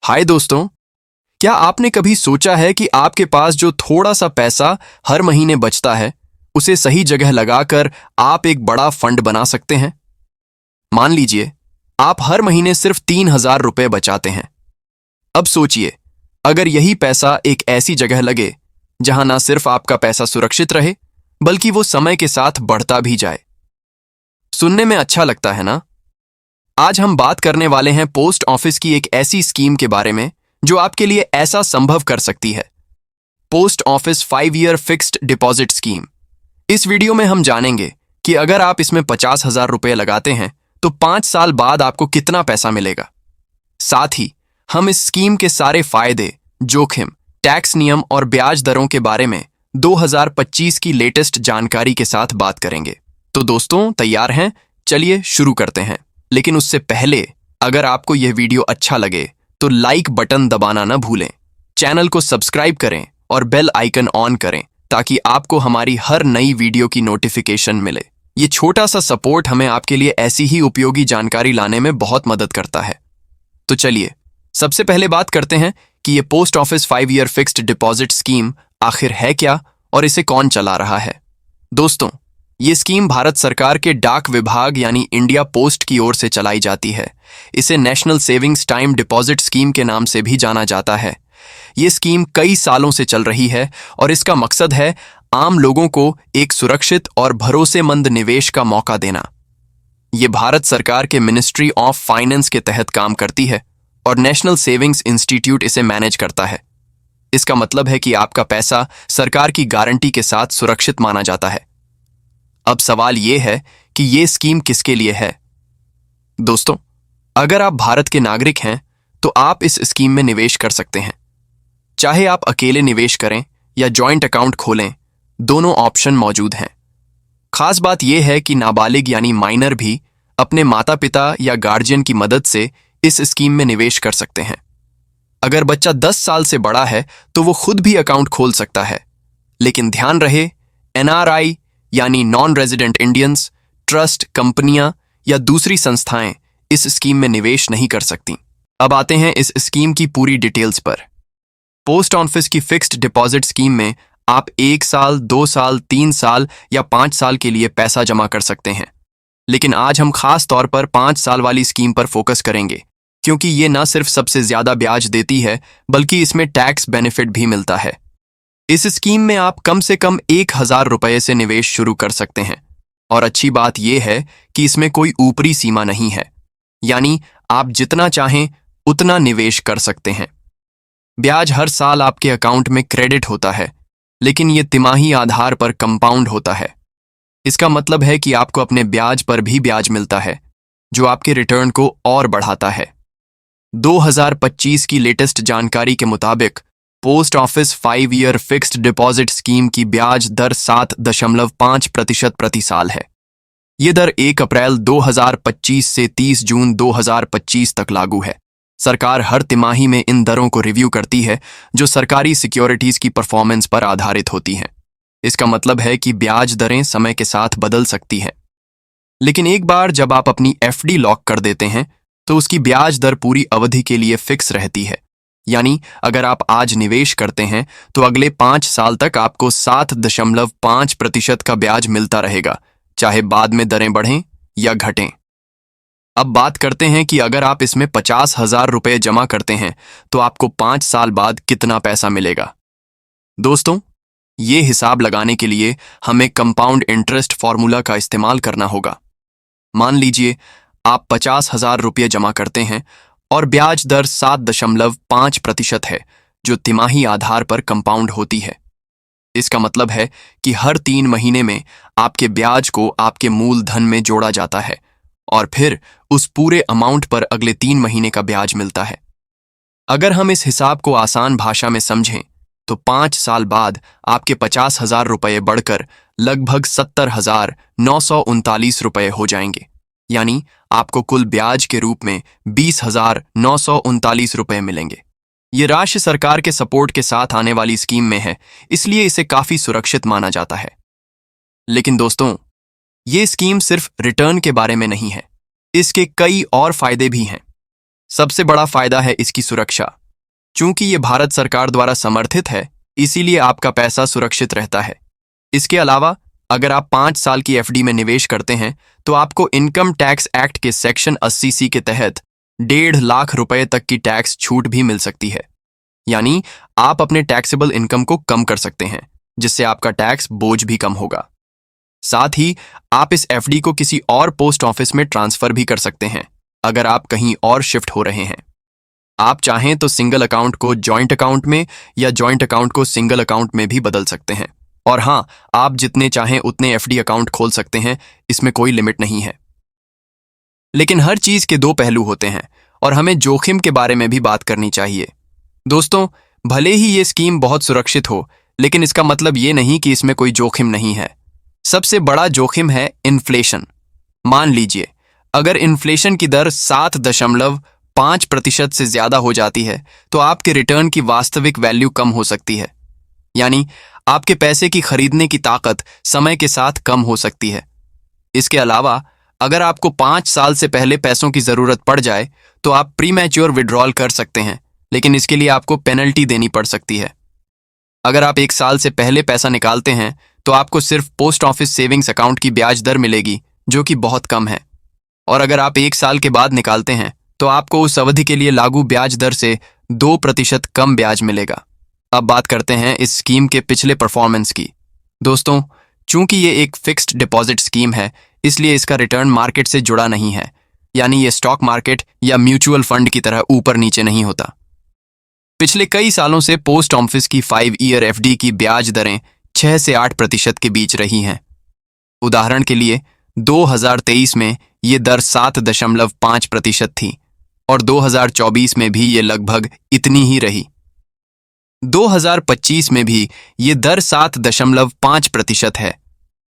हाय दोस्तों, क्या आपने कभी सोचा है कि आपके पास जो थोड़ा सा पैसा हर महीने बचता है, उसे सही जगह लगाकर आप एक बड़ा फंड बना सकते हैं? मान लीजिए, आप हर महीने सिर्फ 3,000 रुपए बचाते हैं। अब सोचिए, अगर यही पैसा एक ऐसी जगह लगे जहां ना सिर्फ आपका पैसा सुरक्षित रहे, बल्कि वो समय के साथ बढ़ता भी जाए। सुनने में अच्छा लगता है ना? आज हम बात करने वाले हैं पोस्ट ऑफिस की एक ऐसी स्कीम के बारे में जो आपके लिए ऐसा संभव कर सकती है। Post office 5 year fixed deposit scheme. इस वीडियो में हम जानेंगे कि अगर आप इसमें 50,000 रुपए लगाते हैं तो 5 साल बाद आपको कितना पैसा मिलेगा। साथ ही हम इस स्कीम के सारे फायदे, जोखिम, टैक्स नियम और ब्याज दरों के बारे में 2025 की लेटेस्ट जानकारी के साथ बात करेंगे। तो दोस्तों, तैयार हैं? चलिए शुरू करते हैं। लेकिन उससे पहले, अगर आपको यह वीडियो अच्छा लगे तो लाइक बटन दबाना न भूलें, चैनल को सब्सक्राइब करें और बेल आइकन ऑन करें ताकि आपको हमारी हर नई वीडियो की नोटिफिकेशन मिले। ये छोटा सा सपोर्ट हमें आपके लिए ऐसी ही उपयोगी जानकारी लाने में बहुत मदद करता है। तो चलिए, सबसे पहले बात करते हैं कि ये post office 5 year fixed deposit scheme आखिर है क्या और इसे कौन चला रहा है। दोस्तों, ये स्कीम भारत सरकार के डाक विभाग यानी इंडिया पोस्ट की ओर से चलाई जाती है। इसे national savings time deposit scheme के नाम से भी जाना जाता है। ये स्कीम कई सालों से चल रही है और इसका मकसद है आम लोगों को एक सुरक्षित और भरोसेमंद निवेश का मौका देना। ये भारत सरकार के मिनिस्ट्री ऑफ फाइनेंस के तहत काम करती है और नेशनल सेविंग्स इंस्टीट्यूट इसे मैनेज करता है। इसका मतलब है कि आपका पैसा सरकार की गारंटी के साथ सुरक्षित माना जाता है। अब सवाल यह है कि यह स्कीम किसके लिए है। दोस्तों, अगर आप भारत के नागरिक हैं तो आप इस स्कीम में निवेश कर सकते हैं। चाहे आप अकेले निवेश करें या जॉइंट अकाउंट खोलें, दोनों ऑप्शन मौजूद हैं। खास बात यह है कि नाबालिग यानी माइनर भी अपने माता पिता या गार्जियन की मदद से इस स्कीम में निवेश कर सकते हैं। अगर बच्चा 10 साल से बड़ा है तो वो खुद भी अकाउंट खोल सकता है। लेकिन ध्यान रहे, NRI यानी नॉन रेजिडेंट इंडियंस, ट्रस्ट, कंपनियां या दूसरी संस्थाएं इस स्कीम में निवेश नहीं कर सकती। अब आते हैं इस स्कीम की पूरी डिटेल्स पर। पोस्ट ऑफिस की फिक्स्ड डिपॉजिट स्कीम में आप 1 साल, 2 साल, 3 साल या 5 साल के लिए पैसा जमा कर सकते हैं। लेकिन आज हम खास तौर पर 5 साल वाली स्कीम पर फोकस करेंगे, क्योंकि ये न सिर्फ सबसे ज्यादा ब्याज देती है, बल्कि इसमें टैक्स बेनिफिट भी मिलता है। इस स्कीम में आप कम से कम 1,000 रुपए से निवेश शुरू कर सकते हैं। और अच्छी बात यह है कि इसमें कोई ऊपरी सीमा नहीं है, यानी आप जितना चाहें उतना निवेश कर सकते हैं। ब्याज हर साल आपके अकाउंट में क्रेडिट होता है, लेकिन यह तिमाही आधार पर कंपाउंड होता है। इसका मतलब है कि आपको अपने ब्याज पर भी ब्याज मिलता है, जो आपके रिटर्न को और बढ़ाता है। 2025 की लेटेस्ट जानकारी के मुताबिक post office 5 year fixed deposit scheme की ब्याज दर 7.5% प्रति साल है। ये दर 1 अप्रैल 2025 से 30 जून 2025 तक लागू है। सरकार हर तिमाही में इन दरों को रिव्यू करती है, जो सरकारी सिक्योरिटीज की परफॉर्मेंस पर आधारित होती हैं। इसका मतलब है कि ब्याज दरें समय के साथ बदल सकती हैं। लेकिन एक बार जब आप अपनी FD लॉक कर देते हैं तो उसकी ब्याज दर पूरी अवधि के लिए फिक्स रहती है। यानी अगर आप आज निवेश करते हैं तो अगले 5 साल तक आपको 7.5% का ब्याज मिलता रहेगा, चाहे बाद में दरें बढ़ें या घटें। अब बात करते हैं कि अगर आप इसमें 50,000 रुपए जमा करते हैं तो आपको 5 साल बाद कितना पैसा मिलेगा। दोस्तों, ये हिसाब लगाने के लिए हमें कंपाउंड इंटरेस्ट फॉर्मूला का इस्तेमाल करना होगा। मान लीजिए आप 50,000 रुपये जमा करते हैं और ब्याज दर 7.5% है, जो तिमाही आधार पर कंपाउंड होती है। इसका मतलब है कि हर 3 महीने में आपके ब्याज को आपके मूलधन में जोड़ा जाता है और फिर उस पूरे अमाउंट पर अगले 3 महीने का ब्याज मिलता है। अगर हम इस हिसाब को आसान भाषा में समझें तो 5 साल बाद आपके 50,000 रुपये बढ़कर लगभग 70,939 रुपये हो जाएंगे। यानी आपको कुल ब्याज के रूप में 20,939 रुपये मिलेंगे। ये राशि सरकार के सपोर्ट के साथ आने वाली स्कीम में है, इसलिए इसे काफी सुरक्षित माना जाता है। लेकिन दोस्तों, ये स्कीम सिर्फ रिटर्न के बारे में नहीं है, इसके कई और फायदे भी हैं। सबसे बड़ा फायदा है इसकी सुरक्षा। चूंकि ये भारत सरकार द्वारा समर्थित है, इसीलिए आपका पैसा सुरक्षित रहता है। इसके अलावा अगर आप 5 साल की एफडी में निवेश करते हैं तो आपको इनकम टैक्स एक्ट के सेक्शन 80C के तहत 1.5 लाख रुपए तक की टैक्स छूट भी मिल सकती है। यानी आप अपने टैक्सेबल इनकम को कम कर सकते हैं, जिससे आपका टैक्स बोझ भी कम होगा। साथ ही आप इस एफडी को किसी और पोस्ट ऑफिस में ट्रांसफर भी कर सकते हैं अगर आप कहीं और शिफ्ट हो रहे हैं। आप चाहें तो सिंगल अकाउंट को जॉइंट अकाउंट में या जॉइंट अकाउंट को सिंगल अकाउंट में भी बदल सकते हैं। और हाँ, आप जितने चाहें उतने एफडी अकाउंट खोल सकते हैं, इसमें कोई लिमिट नहीं है। लेकिन हर चीज के 2 पहलू होते हैं और हमें जोखिम के बारे में भी बात करनी चाहिए। दोस्तों, भले ही ये स्कीम बहुत सुरक्षित हो, लेकिन इसका मतलब ये नहीं कि इसमें कोई जोखिम नहीं है। सबसे बड़ा जोखिम है इन्फ्लेशन। मान लीजिए अगर इन्फ्लेशन की दर 7.5% से ज्यादा हो जाती है तो आपके रिटर्न की वास्तविक वैल्यू कम हो सकती है। यानी आपके पैसे की खरीदने की ताकत समय के साथ कम हो सकती है। इसके अलावा अगर आपको 5 साल से पहले पैसों की जरूरत पड़ जाए तो आप प्रीमैच्योर विड्रॉल कर सकते हैं, लेकिन इसके लिए आपको पेनल्टी देनी पड़ सकती है। अगर आप 1 साल से पहले पैसा निकालते हैं तो आपको सिर्फ पोस्ट ऑफिस सेविंग्स अकाउंट की ब्याज दर मिलेगी, जो कि बहुत कम है। और अगर आप 1 साल के बाद निकालते हैं तो आपको उस अवधि के लिए लागू ब्याज दर से 2% कम ब्याज मिलेगा। अब बात करते हैं इस स्कीम के पिछले परफॉर्मेंस की। दोस्तों, चूंकि ये एक फिक्स्ड डिपॉजिट स्कीम है, इसलिए इसका रिटर्न मार्केट से जुड़ा नहीं है। यानी ये स्टॉक मार्केट या म्यूचुअल फंड की तरह ऊपर नीचे नहीं होता। पिछले कई सालों से पोस्ट ऑफिस की 5 ईयर एफडी की ब्याज दरें 6 से 8% के बीच रही हैं। उदाहरण के लिए 2023 में ये दर 7.5% थी और 2024 में भी ये लगभग इतनी ही रही। 2025 में भी ये दर 7.5% है,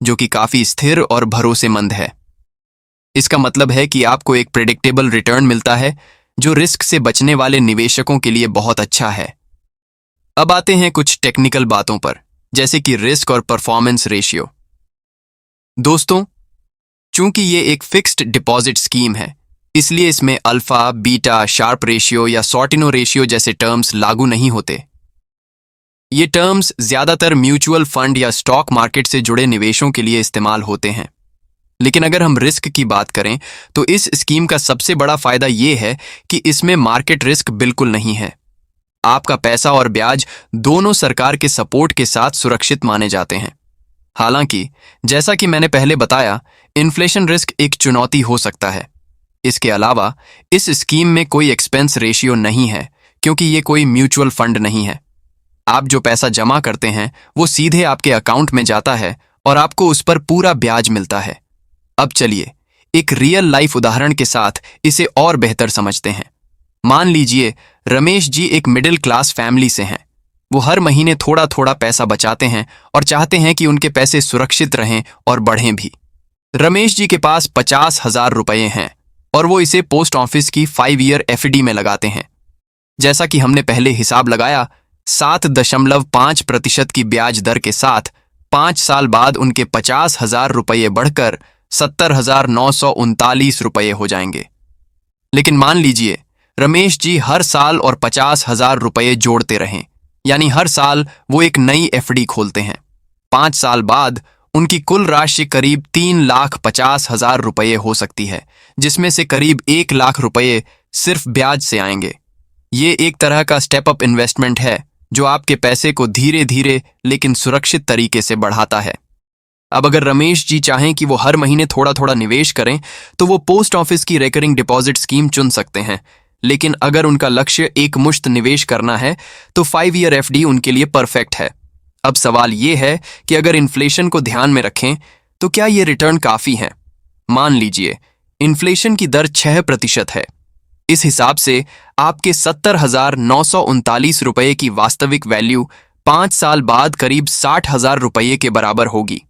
जो कि काफी स्थिर और भरोसेमंद है। इसका मतलब है कि आपको एक प्रेडिक्टेबल रिटर्न मिलता है, जो रिस्क से बचने वाले निवेशकों के लिए बहुत अच्छा है। अब आते हैं कुछ टेक्निकल बातों पर, जैसे कि रिस्क और परफॉर्मेंस रेशियो। दोस्तों, चूंकि ये एक फिक्स्ड डिपॉजिट स्कीम है, इसलिए इसमें अल्फा, बीटा, शार्प रेशियो या सॉर्टिनो रेशियो जैसे टर्म्स लागू नहीं होते। ये टर्म्स ज्यादातर म्यूचुअल फंड या स्टॉक मार्केट से जुड़े निवेशों के लिए इस्तेमाल होते हैं। लेकिन अगर हम रिस्क की बात करें तो इस स्कीम का सबसे बड़ा फायदा ये है कि इसमें मार्केट रिस्क बिल्कुल नहीं है। आपका पैसा और ब्याज दोनों सरकार के सपोर्ट के साथ सुरक्षित माने जाते हैं। हालांकि जैसा कि मैंने पहले बताया, इन्फ्लेशन रिस्क एक चुनौती हो सकता है। इसके अलावा इस स्कीम में कोई एक्सपेंस रेशियो नहीं है, क्योंकि ये कोई म्यूचुअल फंड नहीं है। आप जो पैसा जमा करते हैं वो सीधे आपके अकाउंट में जाता है और आपको उस पर पूरा ब्याज मिलता है। अब चलिए एक रियल लाइफ उदाहरण के साथ इसे और बेहतर समझते हैं। मान लीजिए रमेश जी एक मिडिल क्लास फैमिली से हैं। वो हर महीने थोड़ा थोड़ा पैसा बचाते हैं और चाहते हैं कि उनके पैसे सुरक्षित रहें और बढ़ें भी। रमेश जी के पास 50,000 रुपये हैं और वो इसे पोस्ट ऑफिस की 5 ईयर एफडी में लगाते हैं। जैसा कि हमने पहले हिसाब लगाया, 7.5% की ब्याज दर के साथ 5 साल बाद उनके 50,000 रुपये बढ़कर 70,939 रुपये हो जाएंगे। लेकिन मान लीजिए रमेश जी हर साल और 50,000 रुपये जोड़ते रहें, यानी हर साल वो एक नई एफडी खोलते हैं। 5 साल बाद उनकी कुल राशि करीब 3,50,000 रुपये हो सकती है, जिसमें से करीब 1 लाख रुपये सिर्फ ब्याज से आएंगे। ये एक तरह का स्टेप अप इन्वेस्टमेंट है, जो आपके पैसे को धीरे धीरे लेकिन सुरक्षित तरीके से बढ़ाता है। अब अगर रमेश जी चाहें कि वो हर महीने थोड़ा थोड़ा निवेश करें, तो वो पोस्ट ऑफिस की रिकरिंग डिपॉजिट स्कीम चुन सकते हैं। लेकिन अगर उनका लक्ष्य एक मुश्त निवेश करना है तो 5 ईयर एफडी उनके लिए परफेक्ट है। अब सवाल ये है कि अगर इन्फ्लेशन को ध्यान में रखें तो क्या ये रिटर्न काफी है? मान लीजिए इन्फ्लेशन की दर 6% है। इस हिसाब से आपके 70,939 रुपये की वास्तविक वैल्यू 5 साल बाद करीब 60,000 रुपये के बराबर होगी।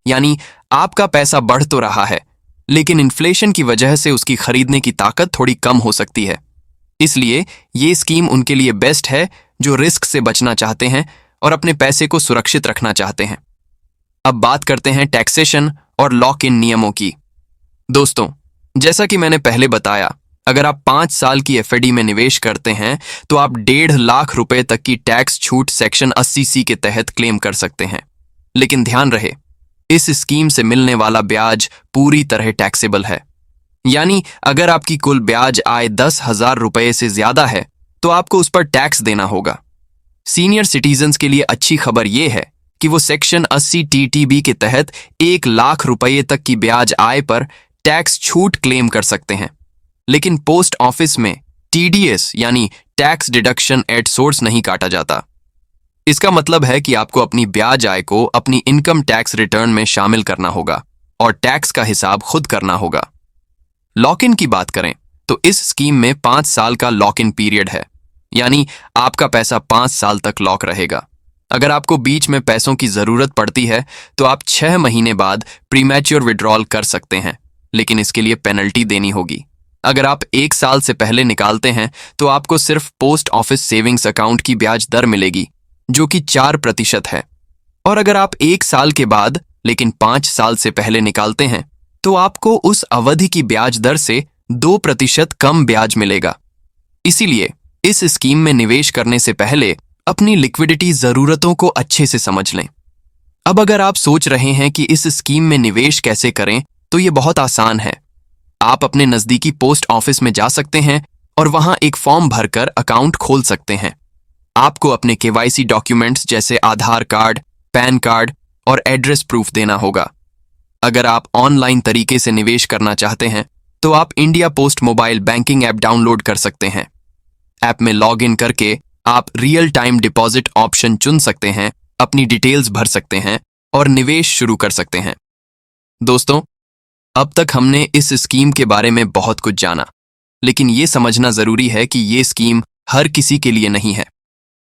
यानी आपका पैसा बढ़ तो रहा है, लेकिन इन्फ्लेशन की वजह से उसकी खरीदने की ताकत थोड़ी कम हो सकती है। इसलिए ये स्कीम उनके लिए बेस्ट है जो रिस्क से बचना चाहते हैं और अपने पैसे को सुरक्षित रखना चाहते हैं। अब बात करते हैं टैक्सेशन और लॉक इन नियमों की। दोस्तों, जैसा कि मैंने पहले बताया, अगर आप 5 साल की एफडी में निवेश करते हैं तो आप 1.5 लाख रुपए तक की टैक्स छूट सेक्शन 80C के तहत क्लेम कर सकते हैं। लेकिन ध्यान रहे, इस स्कीम से मिलने वाला ब्याज पूरी तरह टैक्सेबल है। यानी अगर आपकी कुल ब्याज आय 10,000 रुपए से ज्यादा है तो आपको उस पर टैक्स देना होगा। सीनियर सिटीजन्स के लिए अच्छी खबर यह है कि वो सेक्शन 80 TTB के तहत 1 लाख रुपए तक की ब्याज आय पर टैक्स छूट क्लेम कर सकते हैं। लेकिन पोस्ट ऑफिस में TDS यानी टैक्स डिडक्शन एट सोर्स नहीं काटा जाता। इसका मतलब है कि आपको अपनी ब्याज आय को अपनी इनकम टैक्स रिटर्न में शामिल करना होगा और टैक्स का हिसाब खुद करना होगा। लॉक इन की बात करें तो इस स्कीम में 5 साल का लॉक इन पीरियड है, यानी आपका पैसा 5 साल तक लॉक रहेगा। अगर आपको बीच में पैसों की जरूरत पड़ती है तो आप 6 महीने बाद प्रीमैच्योर विड्रॉल कर सकते हैं, लेकिन इसके लिए पेनल्टी देनी होगी। अगर आप 1 साल से पहले निकालते हैं तो आपको सिर्फ पोस्ट ऑफिस सेविंग्स अकाउंट की ब्याज दर मिलेगी, जो कि 4% है। और अगर आप 1 साल के बाद लेकिन 5 साल से पहले निकालते हैं तो आपको उस अवधि की ब्याज दर से 2% कम ब्याज मिलेगा। इसीलिए इस स्कीम में निवेश करने से पहले अपनी लिक्विडिटी जरूरतों को अच्छे से समझ लें। अब अगर आप सोच रहे हैं कि इस स्कीम में निवेश कैसे करें, तो ये बहुत आसान है। आप अपने नजदीकी पोस्ट ऑफिस में जा सकते हैं और वहां एक फॉर्म भरकर अकाउंट खोल सकते हैं। आपको अपने KYC डॉक्यूमेंट्स जैसे आधार कार्ड, पैन कार्ड और एड्रेस प्रूफ देना होगा। अगर आप ऑनलाइन तरीके से निवेश करना चाहते हैं तो आप India post mobile banking app download कर सकते हैं। ऐप में लॉग इन करके आप रियल टाइम डिपॉजिट ऑप्शन चुन सकते हैं, अपनी डिटेल्स भर सकते हैं और निवेश शुरू कर सकते हैं। दोस्तों, अब तक हमने इस स्कीम के बारे में बहुत कुछ जाना, लेकिन ये समझना जरूरी है कि ये स्कीम हर किसी के लिए नहीं है।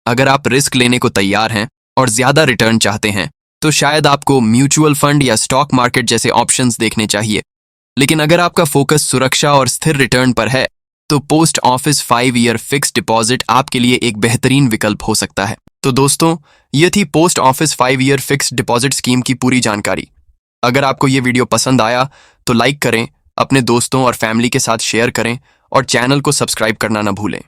अगर आप रिस्क लेने को तैयार हैं और ज्यादा रिटर्न चाहते हैं तो शायद आपको म्यूचुअल फंड या स्टॉक मार्केट जैसे ऑप्शंस देखने चाहिए। लेकिन अगर आपका फोकस सुरक्षा और स्थिर रिटर्न पर है तो post office 5 year fix deposit आपके लिए एक बेहतरीन विकल्प हो सकता है। तो दोस्तों, ये थी post office 5 year fix deposit scheme की पूरी जानकारी। अगर आपको ये वीडियो पसंद आया तो लाइक करें, अपने दोस्तों और फैमिली के साथ शेयर करें और चैनल को सब्सक्राइब करना न भूलें।